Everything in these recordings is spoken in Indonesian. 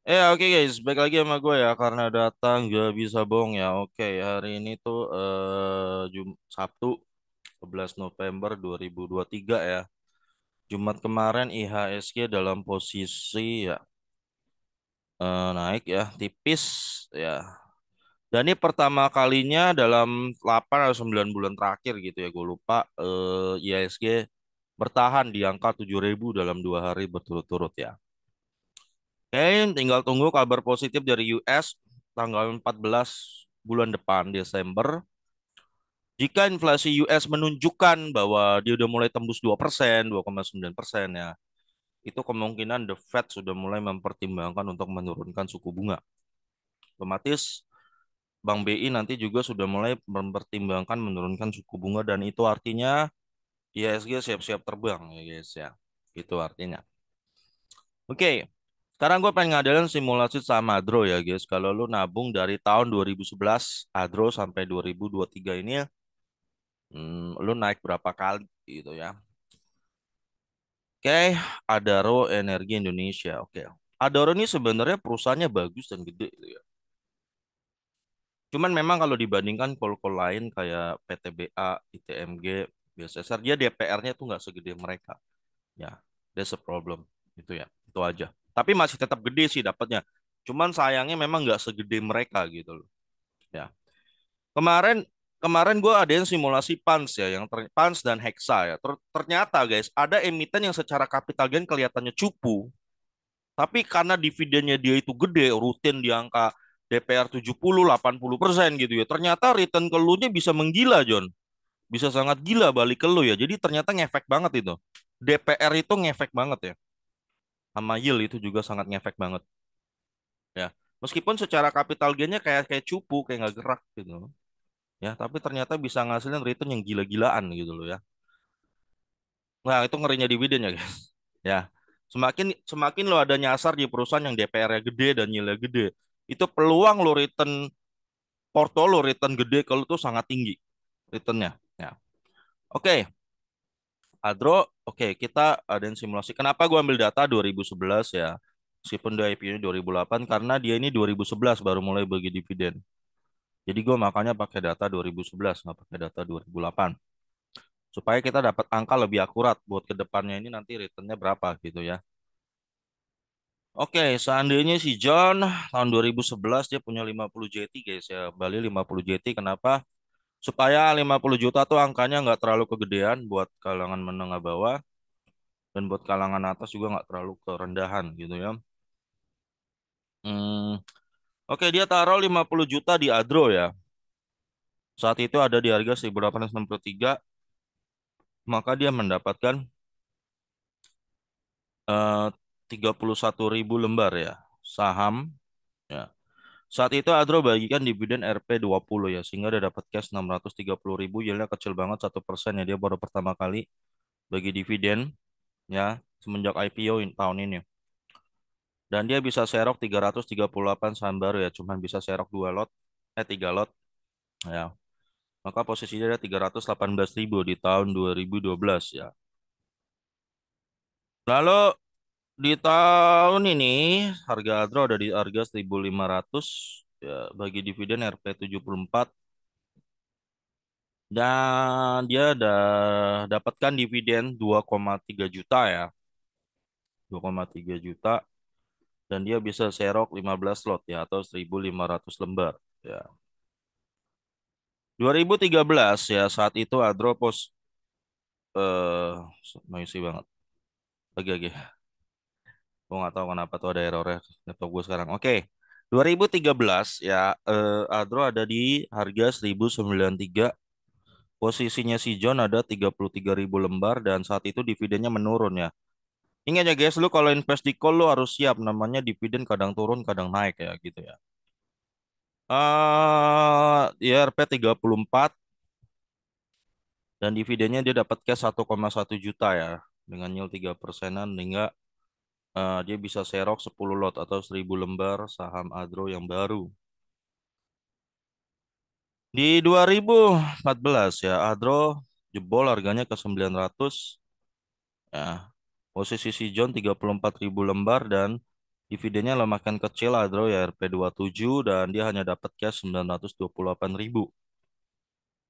Oke guys, baik lagi sama gue ya karena datang gak bisa bohong ya. Oke, hari ini tuh Sabtu 11 November 2023 ya. Jumat kemarin IHSG dalam posisi ya naik ya, tipis ya. Dan ini pertama kalinya dalam 8 atau 9 bulan terakhir gitu ya, gue lupa IHSG bertahan di angka 7.000 dalam 2 hari berturut-turut ya. Oke, tinggal tunggu kabar positif dari US tanggal 14 bulan depan Desember. Jika inflasi US menunjukkan bahwa dia udah mulai tembus 2%, 2,9% ya, itu kemungkinan the Fed sudah mulai mempertimbangkan untuk menurunkan suku bunga. Otomatis Bank BI nanti juga sudah mulai mempertimbangkan menurunkan suku bunga dan itu artinya IHSG siap-siap terbang ya guys ya. Itu artinya. Oke, sekarang gue pengen ngadain simulasi sama Adro ya guys. Kalau lu nabung dari tahun 2011 Adro sampai 2023 ini, lu naik berapa kali gitu ya. Oke, Adaro Energi Indonesia. Oke, Adaro ini sebenarnya perusahaannya bagus dan gede gitu ya. Cuman memang kalau dibandingkan kol-kol lain kayak PTBA, ITMG, BSSR, dia DPR-nya tuh nggak segede mereka. Ya, that's a problem. Itu ya, itu aja. Tapi masih tetap gede sih dapatnya. Cuman sayangnya memang nggak segede mereka gitu loh. Ya. Kemarin kemarin gue ada yang simulasi Pans ya, yang Pans dan Hexa ya. Ternyata guys, ada emiten yang secara capital gain kelihatannya cupu, tapi karena dividennya dia itu gede, rutin di angka DPR 70-80% gitu ya. Ternyata return ke lu-nya bisa menggila, John. Bisa sangat gila balik ke lu ya. Jadi ternyata ngefek banget itu. DPR itu ngefek banget ya. Sama yield itu juga sangat ngefek banget ya. Meskipun secara capital gain-nya kayak kayak cupu, kayak nggak gerak gitu ya, tapi ternyata bisa ngasilin return yang gila-gilaan gitu loh ya. Nah, itu ngerinya dividen ya, guys. Ya. Semakin semakin lo ada nyasar di perusahaan yang DPR-nya gede dan nilai gede, itu peluang lo return portfolio return gede kalau tuh sangat tinggi returnnya. Ya. Oke, Adro, oke, kita ada yang simulasi. Kenapa gua ambil data 2011 ya? Meskipun dia IPO-nya 2008 karena dia ini 2011 baru mulai bagi dividen. Jadi gua makanya pakai data 2011 nggak pakai data 2008 supaya kita dapat angka lebih akurat buat ke depannya ini nanti returnnya berapa gitu ya. Oke, seandainya si John tahun 2011 dia punya 50 JT guys ya, Bali 50 JT. Kenapa? Supaya 50 juta tuh angkanya nggak terlalu kegedean buat kalangan menengah bawah dan buat kalangan atas juga nggak terlalu kerendahan gitu ya. Hmm, oke, dia taruh 50 juta di Adro ya. Saat itu ada di harga 1863, maka dia mendapatkan eh, 31.000 lembar ya saham ya. Saat itu Adro bagikan dividen Rp 20 ya, sehingga dia dapat cash 630.000, yieldnya kecil banget 1% ya, dia baru pertama kali bagi dividen ya semenjak IPO tahun ini. Dan dia bisa serok 338 saham baru ya, cuman bisa serok 3 lot ya. Maka posisinya ada 318.000 di tahun 2012 ya. Lalu di tahun ini harga Adro ada di harga 1.500 ya, bagi dividen Rp 74 dan dia ada dapatkan dividen 2,3 juta ya. 2,3 juta dan dia bisa serok 15 lot ya atau 1.500 lembar ya. 2013 ya, saat itu Adropos eh noisy banget. Lagi. Gue nggak tahu kenapa tuh ada errornya laptop gue sekarang. Oke. 2013 ya, Adro ada di harga 1.093. Posisinya si John ada 33.000 lembar dan saat itu dividennya menurun ya. Ingat ya guys, lu kalau invest di call lu harus siap, namanya dividen kadang turun kadang naik ya gitu ya. IRP 34 dan dividennya dia dapat cash 1,1 juta ya dengan yield 3%-an hingga dia bisa serok 10 lot atau 1.000 lembar saham Adro yang baru. Di 2014 ya, Adro jebol harganya ke 900 ya. Posisi si John 34.000 lembar dan Dividennya lumayan kecil Adro ya, Rp27, dan dia hanya dapat cash 928.000.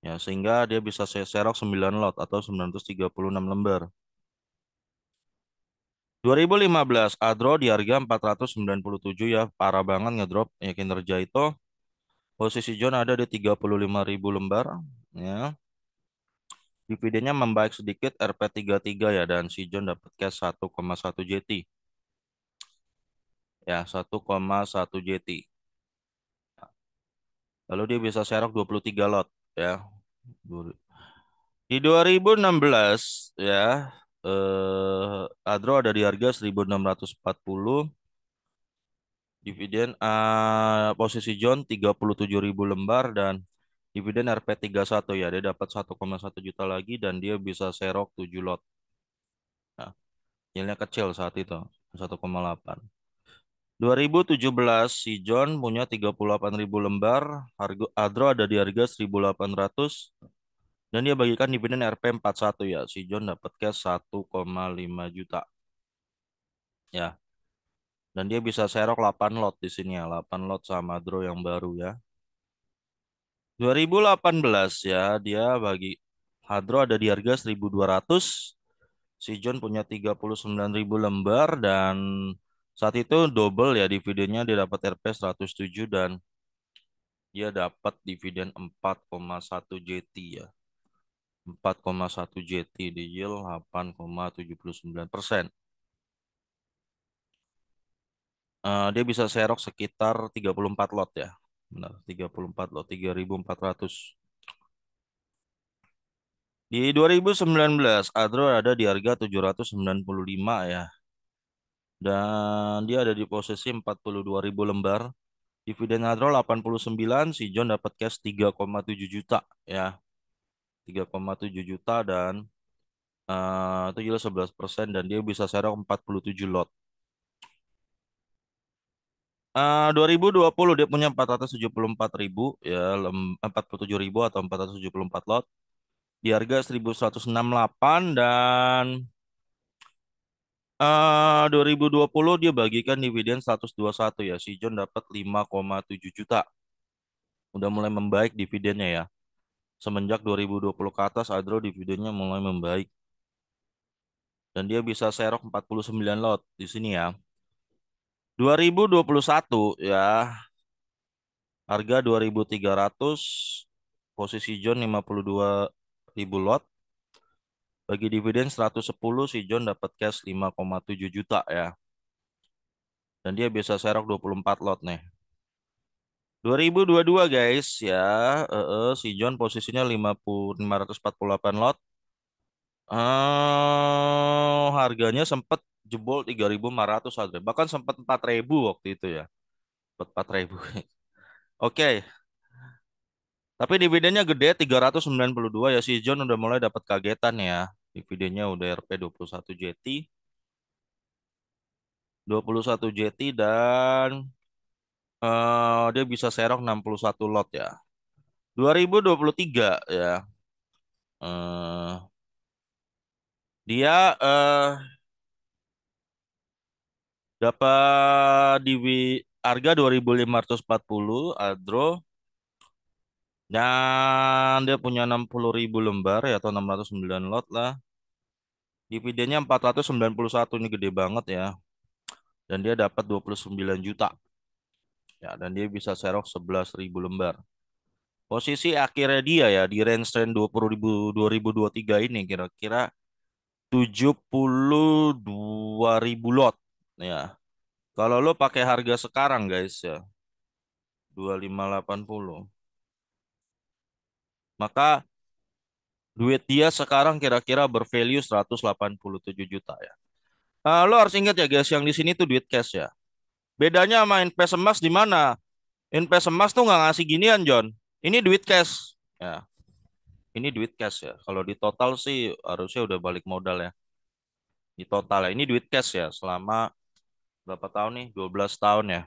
Ya, sehingga dia bisa serok 9 lot atau 936 lembar. 2015 Adro di harga 497 ya, parah banget ngedrop ya kinerja itu. Posisi John ada di 35.000 lembar ya. Dividennya membaik sedikit Rp33 ya, dan si John dapat cash 1,1 JT. Ya, 1,1 JT. Lalu dia bisa serok 23 lot ya. Di 2016 ya, Adro ada di harga 1.640. Dividen posisi John 37.000 lembar, dan dividen Rp31 ya. Dia dapat 1,1 juta lagi, dan dia bisa serok 7 lot. Nah, yieldnya kecil saat itu, 1,8. 2017 si John punya 38.000 lembar, harga Adro ada di harga 1.800, dan dia bagikan dividen Rp41 ya. Si John dapat cash 1,5 juta ya. Dan dia bisa serok 8 lot di sini ya, 8 lot sama Adro yang baru ya. 2018 ya, dia bagi Hadro ada di harga 1.200. Si John punya 39.000 lembar, dan saat itu double ya dividennya, dia dapat RP 107, dan dia dapat dividen 4,1 JT ya. 4,1 JT di yield 8,79%. Dia bisa serok sekitar 34 lot ya. Benar, 34 lot, 3.400. Di 2019, Adro ada di harga 795 ya. Dan dia ada di posisi 42.000 lembar. Dividen Adro 89, si John dapat cash 3,7 juta ya. 3,7 juta, dan itu juga 11%, dan dia bisa serok 47 lot. 2020 dia punya 474.000 ya, 47.000 atau 474 lot. Di harga 1.168, dan 2020 dia bagikan dividen 121 ya. Si John dapat 5,7 juta. Udah mulai membaik dividennya ya. Semenjak 2020 ke atas, Adro dividennya mulai membaik. Dan dia bisa serok 49 lot di sini ya. 2021 ya, harga 2.300, posisi John 52.000 lot. Bagi dividen 110, si John dapat cash 5,7 juta ya. Dan dia bisa serok 24 lot nih. 2022 guys ya, si John posisinya 548 lot. Harganya sempat jebol 3.500 harga. Bahkan sempat 4.000 waktu itu ya. Sempat 4.000. Oke, tapi dividennya gede 392 ya, si John udah mulai dapat kagetan ya. Dividennya udah Rp 21 JT, 21 JT, dan dia bisa serok 61 lot ya. 2023 ya. eh Dia dapat di harga 2.540 Adro, dan dia punya 60.000 lembar ya, atau 609 lot lah. Dividennya 491, ini gede banget ya. Dan dia dapat 29 juta. Ya, dan dia bisa serok 11.000 lembar. Posisi akhirnya dia ya di range trend 20.000 2023 ini kira-kira 72.000 lot. Ya. Kalau lo pakai harga sekarang guys ya, 2580. Maka duit dia sekarang kira-kira bervalue 187 juta ya. Lo harus ingat ya guys, yang di sini tuh duit cash ya. Bedanya sama invest emas di mana? Invest emas tuh nggak ngasih ginian, John. Ini duit cash. Ya, ini duit cash ya. Kalau di total sih harusnya udah balik modal ya. Di total ya. Ini duit cash ya. Selama berapa tahun nih? 12 tahun ya.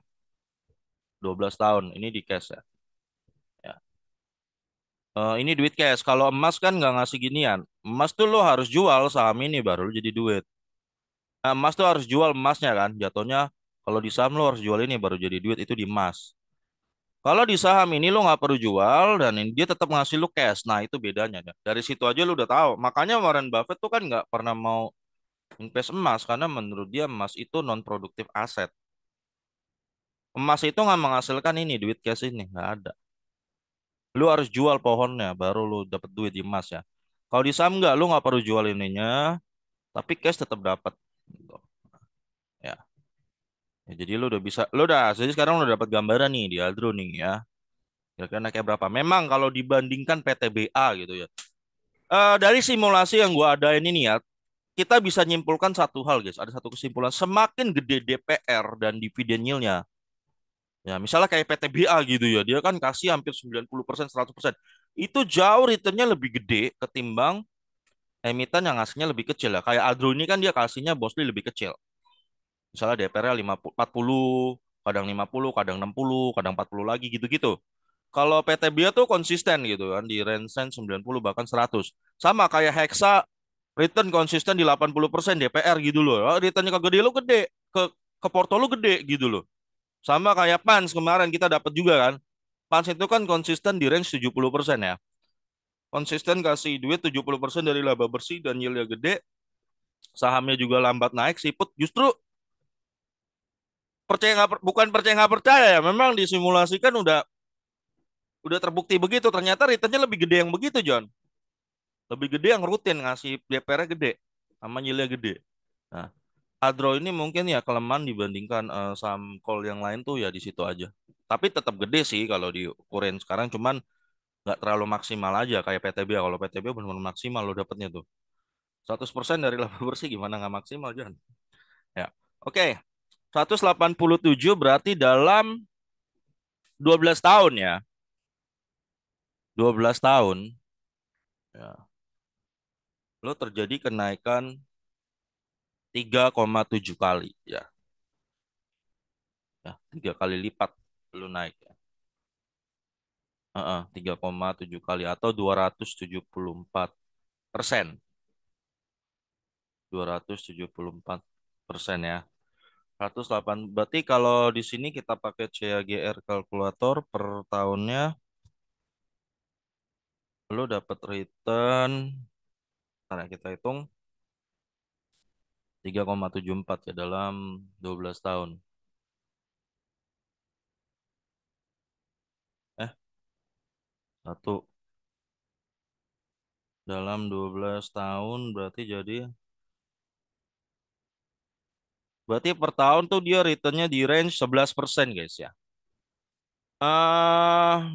12 tahun. Ini di cash ya. Ya. Ini duit cash. Kalau emas kan nggak ngasih ginian. Emas tuh lo harus jual saham ini baru lo jadi duit. Emas tuh harus jual emasnya kan. Jatuhnya Kalau di saham lo harus jual ini baru jadi duit, itu di emas. Kalau di saham ini lo nggak perlu jual dan ini dia tetap ngasih lo cash. Nah itu bedanya. Ya. Dari situ aja lo udah tahu. Makanya Warren Buffett tuh kan nggak pernah mau invest emas karena menurut dia emas itu non produktif aset. Emas itu nggak menghasilkan ini duit cash ini nggak ada. Lu harus jual pohonnya baru lu dapat duit di emas ya. Kalau di saham nggak, lu nggak perlu jual ininya, tapi cash tetap dapat. Gitu. Ya. Ya, jadi jadi sekarang lu udah dapat gambaran nih di Aldro nih ya. Kira-kira naiknya berapa? Memang kalau dibandingkan PTBA gitu ya. Dari simulasi yang gua adain ini ya, kita bisa nyimpulkan satu hal guys. Ada satu kesimpulan. Semakin gede DPR dan dividen yieldnya, ya, misalnya kayak PTBA gitu ya, dia kan kasih hampir 90%, 100%. Itu jauh returnnya lebih gede ketimbang emiten yang ngasihnya lebih kecil ya. Kayak Adro ini kan dia kasihnya mostly lebih kecil. Misalnya DPR-nya 50, 40, kadang 50, kadang 60, kadang 40 lagi gitu-gitu. Kalau PTBA tuh konsisten gitu kan di range 90 bahkan 100. Sama kayak Hexa return konsisten di 80% DPR gitu loh. Oh, returnnya ke gede lo gede, ke porto lo gede gitu loh. Sama kayak Pans kemarin kita dapat juga kan. Pans itu kan konsisten di range 70% ya. Konsisten kasih duit 70% dari laba bersih dan yieldnya gede. Sahamnya juga lambat naik. Siput justru bukan percaya nggak percaya ya. Memang disimulasikan udah terbukti begitu. Ternyata returnnya lebih gede yang begitu, John. Lebih gede yang rutin ngasih DPR-nya gede. Sama yieldnya gede. Nah, Adro ini mungkin ya kelemahan dibandingkan saham call yang lain tuh ya di situ aja. Tapi tetap gede sih kalau diukurin sekarang. Cuman nggak terlalu maksimal aja kayak PTB. Kalau PTB benar-benar maksimal lo dapetnya tuh. 100% dari laba bersih gimana nggak maksimal, John? Ya. Oke. 187 berarti dalam 12 tahun ya. 12 tahun ya. Lo terjadi kenaikan 3,7 kali ya. Ya, 3 kali lipat lo naik ya. 3,7 kali atau 274%. 274% ya. 108 berarti kalau di sini kita pakai CAGR kalkulator per tahunnya lo dapat return, karena kita hitung 3,74 ya dalam 12 tahun. Eh, satu dalam 12 tahun berarti per tahun tuh dia returnnya di range 11% guys ya.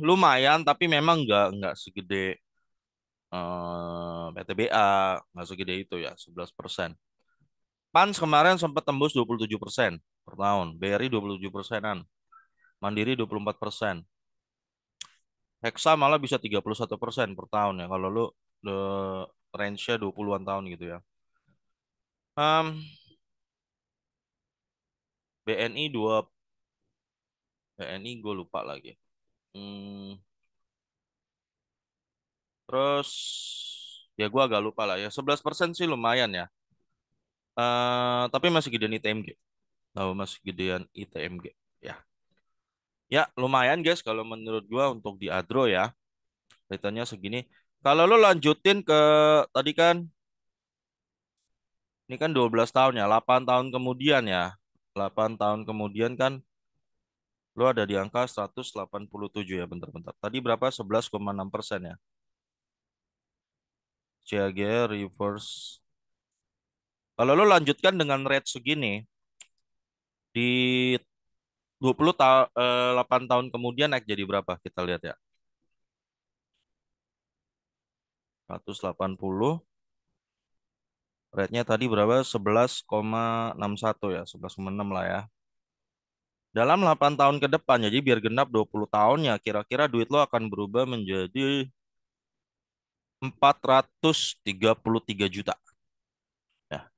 Lumayan tapi memang nggak segede PTBA, nggak segede itu ya 11%. Pans kemarin sempat tembus 27% per tahun, BRI 27%-an, Mandiri 24%. Hexa malah bisa 31% per tahun ya kalau lu the range-nya 20-an tahun gitu ya. Um, BNI 2 BNI gue lupa lagi. Hmm, terus ya gue agak lupa lah ya. 11% sih lumayan ya. Tapi masih gedean ITMG. Tahu masih gedean ITMG. Ya. Ya, lumayan guys kalau menurut gua untuk di Adro ya. Returnnya segini. Kalau lo lanjutin ke tadi kan ini kan 12 tahun ya, 8 tahun kemudian ya. 8 tahun kemudian kan lo ada di angka 187 ya, bentar-bentar. Tadi berapa? 11,6% ya. CAGR reverse. Kalau lo lanjutkan dengan rate segini di 8 tahun kemudian naik jadi berapa? Kita lihat ya. 180. Rate-nya tadi berapa? 11,61 ya, 11,6 lah ya. Dalam 8 tahun ke depan, jadi biar genap 20 tahun ya, kira-kira duit lo akan berubah menjadi 433 juta. Ya,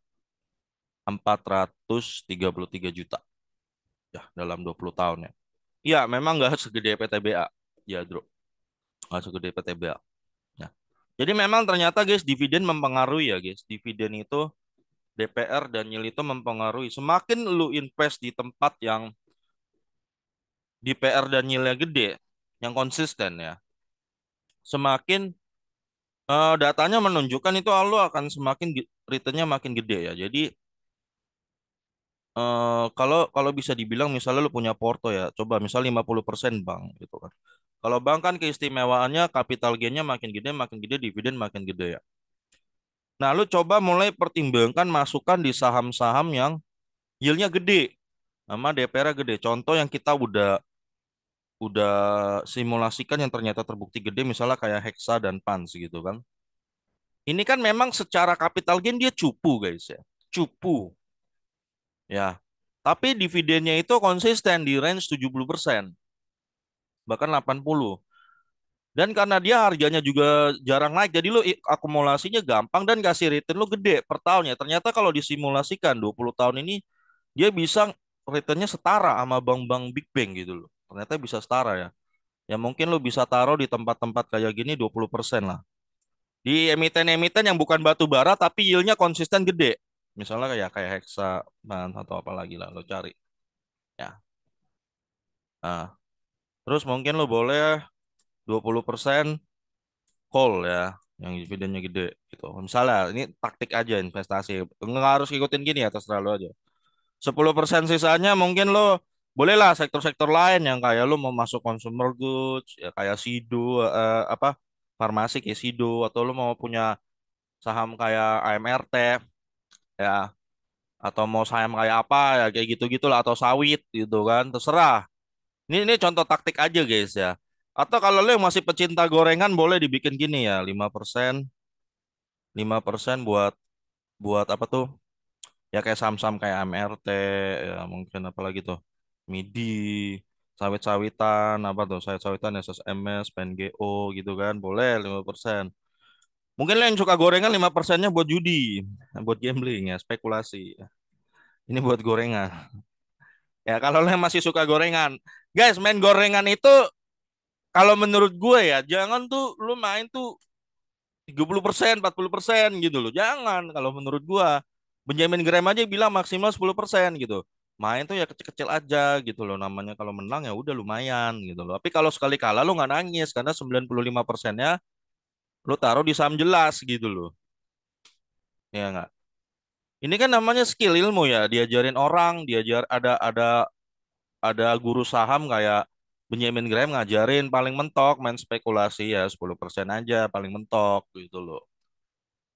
433 juta ya dalam 20 tahun ya. Iya, memang nggak segede PTBA. Ya, Bro. Nggak segede PTBA. Ya. Jadi memang ternyata guys, dividen mempengaruhi ya guys. Dividen itu DPR dan yield itu mempengaruhi. Semakin lu invest di tempat yang DPR dan yieldnya gede, yang konsisten ya, semakin datanya menunjukkan itu lu akan semakin returnnya makin gede ya. Jadi kalau kalau bisa dibilang misalnya lu punya porto ya, coba misal 50% bank gitu kan. Kalau bank kan keistimewaannya capital gainnya makin gede, dividen makin gede ya. Nah, lu coba mulai pertimbangkan masukkan di saham-saham yang yieldnya gede, sama DPR gede. Contoh yang kita udah simulasikan yang ternyata terbukti gede, misalnya kayak Hexa dan Pans gitu kan. Ini kan memang secara capital gain dia cupu guys ya, cupu ya. Tapi dividennya itu konsisten di range 70%, bahkan 80. Dan karena dia harganya juga jarang naik, jadi lo akumulasinya gampang dan kasih return lo gede per tahunnya. Ternyata kalau disimulasikan 20 tahun ini, dia bisa returnnya setara sama bank-bank big bank gitu loh. Ternyata bisa setara ya. Ya mungkin lo bisa taruh di tempat-tempat kayak gini 20% lah. Di emiten-emiten yang bukan batu bara tapi yieldnya konsisten gede. Misalnya kayak Hexa, atau apa lagi lah lo cari. Ya. Nah, terus mungkin lo boleh 20% call ya, yang dividennya gede gitu. Misalnya ini taktik aja investasi. Nggak harus ikutin gini ya, terserah lo aja. 10% sisanya mungkin lo bolehlah sektor-sektor lain yang kayak lo mau masuk consumer goods ya kayak Sido, apa farmasi kayak Sido, atau lo mau punya saham kayak AMRT ya, atau mau saham kayak apa ya kayak gitu-gitu lah, atau sawit gitu kan, terserah. Ini contoh taktik aja guys ya. Atau kalau lo yang masih pecinta gorengan boleh dibikin gini ya, 5% buat buat apa tuh? Ya kayak saham-saham kayak AMRT ya, mungkin apa lagi tuh? MIDI, sawit-sawitan apa tuh? Sawit-sawitan SSMS, PNGO gitu kan. Boleh 5%. Mungkin lo yang suka gorengan 5%-nya buat judi, buat gambling ya, spekulasi. Ini buat gorengan. Ya kalau lo yang masih suka gorengan. Guys, main gorengan itu kalau menurut gue ya, jangan tuh lu main tuh 30%, 40% gitu loh. Jangan kalau menurut gua. Benjamin Graham aja bilang maksimal 10% gitu. Main tuh ya kecil-kecil aja gitu loh. Namanya kalau menang ya udah lumayan gitu loh. Tapi kalau sekali kalah lu nggak nangis karena 95%-nya lu taruh di saham jelas gitu loh. Ya nggak? Ini kan namanya skill ilmu ya. Diajarin orang, ada guru saham kayak Benjamin Graham ngajarin paling mentok main spekulasi ya 10% aja paling mentok gitu loh.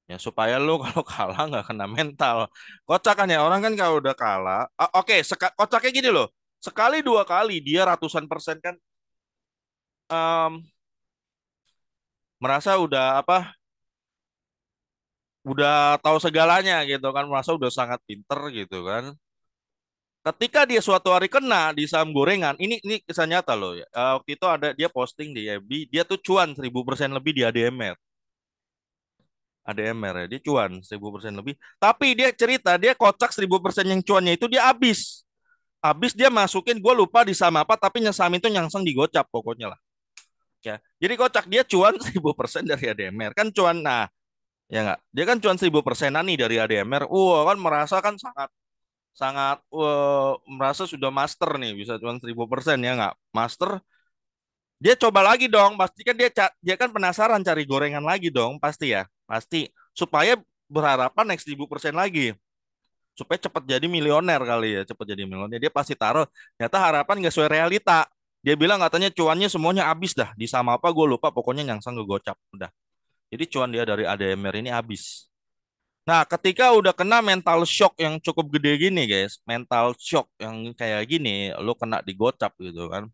Ya supaya lu kalau kalah nggak kena mental. Kocak kan ya orang kan kalau udah kalah. Oke, kocaknya gini loh. Sekali dua kali dia ratusan persen kan em, merasa udah apa? Udah tahu segalanya gitu kan, merasa udah sangat pinter gitu kan. Ketika dia suatu hari kena di saham gorengan, ini kisah nyata loh ya. Waktu itu ada dia posting di FB, dia tuh cuan 1000% lebih di ADMR. ADMR ya, dia cuan 1000% lebih. Tapi dia cerita, dia kocak 1000% yang cuannya itu dia habis dia masukin gue lupa di saham apa tapi nyesam itu nyangsang di gocap pokoknya lah ya, jadi kocak dia cuan 1000% dari ADMR kan cuan. Nah ya nggak, dia kan cuan 1000%an nih dari ADMR. Kan merasa kan sangat sangat merasa sudah master nih bisa cuan 1000% ya nggak master. Dia coba lagi dong pasti kan dia kan penasaran cari gorengan lagi dong pasti ya, pasti supaya berharapan next 1000% lagi supaya cepat jadi milioner kali ya, cepat jadi milioner dia pasti taruh. Ternyata harapan nggak sesuai realita. Dia bilang katanya cuannya semuanya habis dah di sama apa gue lupa, pokoknya nyangsang ke gocap udah. Jadi cuan dia dari ADMR ini habis. Nah ketika udah kena mental shock yang cukup gede gini guys, mental shock yang kayak gini lo kena di gocap gitu kan,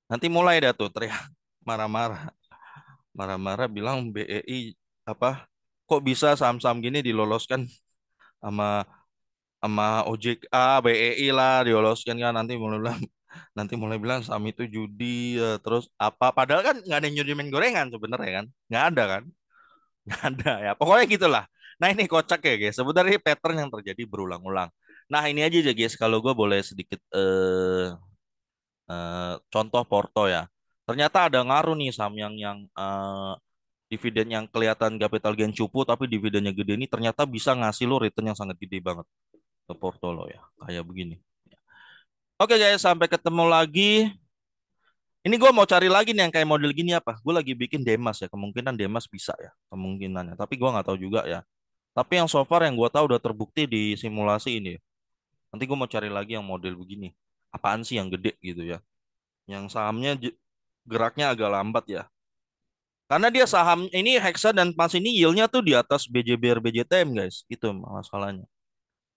nanti mulai dah tuh teriak marah-marah, marah-marah bilang BEI apa kok bisa saham-saham gini diloloskan sama sama OJK, BEI lah dioloskan kan, nanti mulai bilang saham itu judi terus apa padahal kan nggak ada yang nyuri main gorengan sebenarnya kan, nggak ada kan, nggak ada ya pokoknya gitulah. Nah ini kocak ya guys, sebenarnya ini pattern yang terjadi berulang-ulang. Nah ini aja guys kalau gue boleh sedikit contoh Porto ya, ternyata ada ngaruh nih saham yang Dividen yang kelihatan capital gain cupu tapi dividennya gede ini ternyata bisa ngasih lo return yang sangat gede banget ke portfolio ya. Kayak begini. Oke guys, sampai ketemu lagi. Ini gue mau cari lagi nih yang kayak model gini apa. Gue lagi bikin Demas ya. Kemungkinan Demas bisa ya. Kemungkinannya. Tapi gue nggak tahu juga ya. Tapi yang so far yang gue tahu udah terbukti di simulasi ini ya. Nanti gue mau cari lagi yang model begini. Apaan sih yang gede gitu ya. Yang sahamnya geraknya agak lambat ya. Karena dia saham ini Hexa dan Pas ini yieldnya tuh di atas BJBR BJTM guys. Itu masalahnya.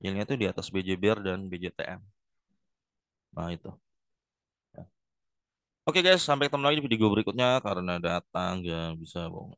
Yieldnya tuh di atas BJBR dan BJTM. Nah itu. Oke guys, sampai ketemu lagi di video berikutnya karena datang gak bisa bohong.